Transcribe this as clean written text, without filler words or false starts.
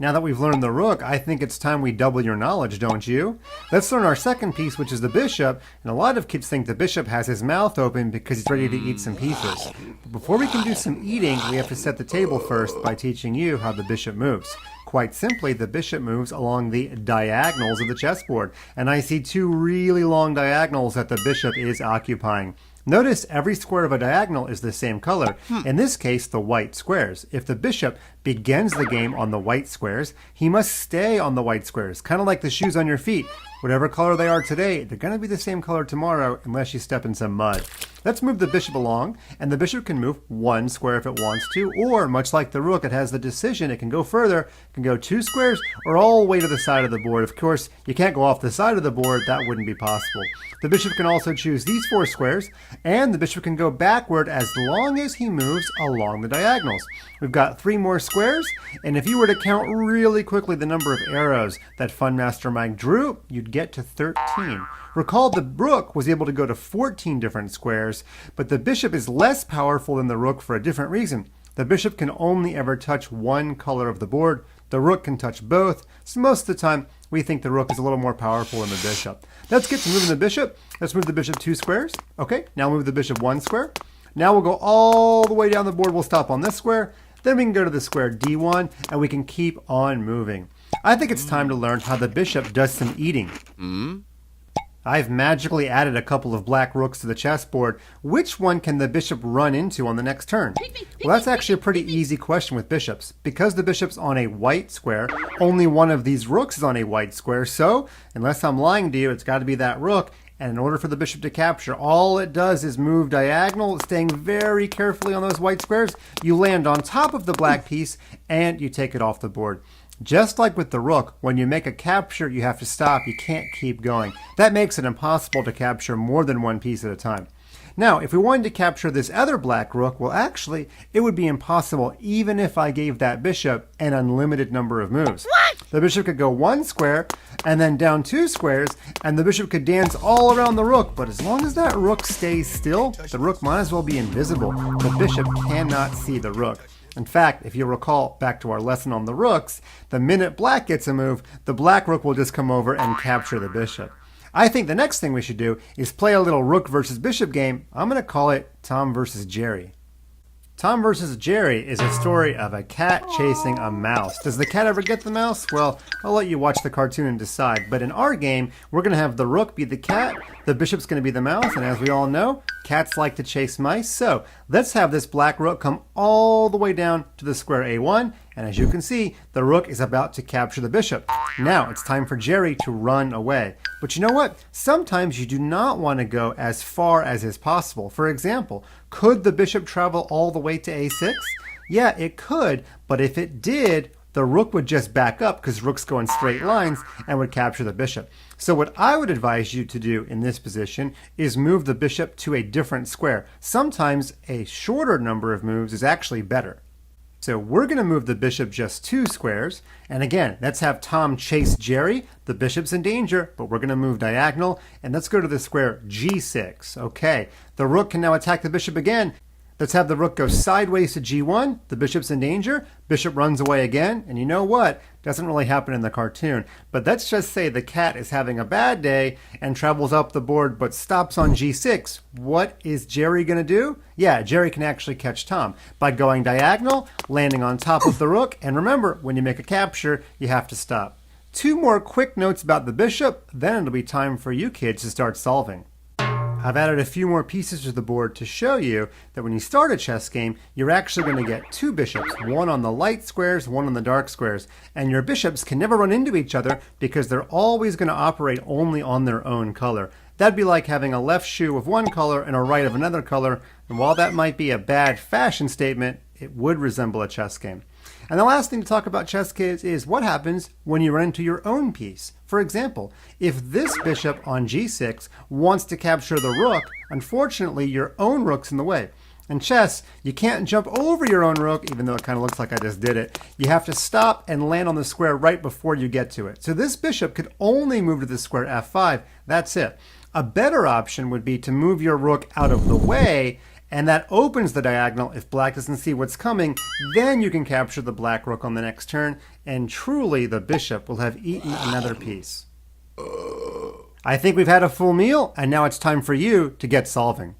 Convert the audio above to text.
Now that we've learned the rook, I think it's time we double your knowledge, don't you? Let's learn our second piece, which is the bishop, and a lot of kids think the bishop has his mouth open because he's ready to eat some pieces. But before we can do some eating, we have to set the table first by teaching you how the bishop moves. Quite simply, the bishop moves along the diagonals of the chessboard, and I see two really long diagonals that the bishop is occupying. Notice every square of a diagonal is the same color, in this case the white squares. If the bishop begins the game on the white squares, he must stay on the white squares, kind of like the shoes on your feet. Whatever color they are today, they're going to be the same color tomorrow unless you step in some mud. Let's move the bishop along, and the bishop can move one square if it wants to, or much like the rook, it has the decision. It can go further, it can go 2 squares, or all the way to the side of the board. Of course, you can't go off the side of the board, that wouldn't be possible. The bishop can also choose these 4 squares, and the bishop can go backward as long as he moves along the diagonals. We've got 3 more squares, and if you were to count really quickly the number of arrows that Funmaster Mike drew, you'd get to 13. Recall the rook was able to go to 14 different squares, but the bishop is less powerful than the rook for a different reason. The bishop can only ever touch one color of the board. The rook can touch both, so most of the time we think the rook is a little more powerful than the bishop. Let's get to moving the bishop. Let's move the bishop 2 squares. Okay, now move the bishop 1 square. Now we'll go all the way down the board. We'll stop on this square. Then we can go to the square D1, and we can keep on moving. I think it's time to learn how the bishop does some eating. I've magically added a couple of black rooks to the chessboard. Which one can the bishop run into on the next turn? Well, that's actually a pretty easy question with bishops. Because the bishop's on a white square, only one of these rooks is on a white square. So, unless I'm lying to you, it's got to be that rook. And in order for the bishop to capture, all it does is move diagonal, staying very carefully on those white squares. You land on top of the black piece, and you take it off the board. Just like with the rook, when you make a capture, you have to stop. You can't keep going. That makes it impossible to capture more than one piece at a time. Now, if we wanted to capture this other black rook, well, actually, it would be impossible even if I gave that bishop an unlimited number of moves. What? The bishop could go 1 square and then down 2 squares, and the bishop could dance all around the rook. But as long as that rook stays still, the rook might as well be invisible. The bishop cannot see the rook. In fact, if you recall back to our lesson on the rooks, the minute black gets a move, the black rook will just come over and capture the bishop. I think the next thing we should do is play a little rook versus bishop game. I'm going to call it Tom versus Jerry. Tom versus Jerry is a story of a cat chasing a mouse. Does the cat ever get the mouse? Well, I'll let you watch the cartoon and decide. But in our game, we're going to have the rook be the cat, the bishop's going to be the mouse, and as we all know, cats like to chase mice. So let's have this black rook come all the way down to the square A1, and as you can see, the rook is about to capture the bishop. Now it's time for Jerry to run away. But you know what? Sometimes you do not want to go as far as is possible. For example, could the bishop travel all the way to A6? Yeah, it could, but if it did, the rook would just back up because rooks go in straight lines and would capture the bishop. So what I would advise you to do in this position is move the bishop to a different square. Sometimes a shorter number of moves is actually better. So we're going to move the bishop just 2 squares. And again, let's have Tom chase Jerry. The bishop's in danger, but we're going to move diagonal. And let's go to the square G6. Okay, the rook can now attack the bishop again. Let's have the rook go sideways to G1. The bishop's in danger. Bishop runs away again. And you know what? Doesn't really happen in the cartoon. But let's just say the cat is having a bad day and travels up the board but stops on G6. What is Jerry going to do? Yeah, Jerry can actually catch Tom by going diagonal, landing on top of the rook. And remember, when you make a capture, you have to stop. 2 more quick notes about the bishop. Then it'll be time for you kids to start solving. I've added a few more pieces to the board to show you that when you start a chess game, you're actually going to get 2 bishops, one on the light squares, one on the dark squares. And your bishops can never run into each other because they're always going to operate only on their own color. That'd be like having a left shoe of one color and a right of another color. And while that might be a bad fashion statement, it would resemble a chess game. And the last thing to talk about, chess kids, is what happens when you run into your own piece. For example, if this bishop on G6 wants to capture the rook, unfortunately your own rook's in the way. In chess, you can't jump over your own rook, even though it kind of looks like I just did it. You have to stop and land on the square right before you get to it. So this bishop could only move to the square F5. That's it. A better option would be to move your rook out of the way and that opens the diagonal if black doesn't see what's coming. Then you can capture the black rook on the next turn, and truly the bishop will have eaten another piece. I think we've had a full meal, and now it's time for you to get solving.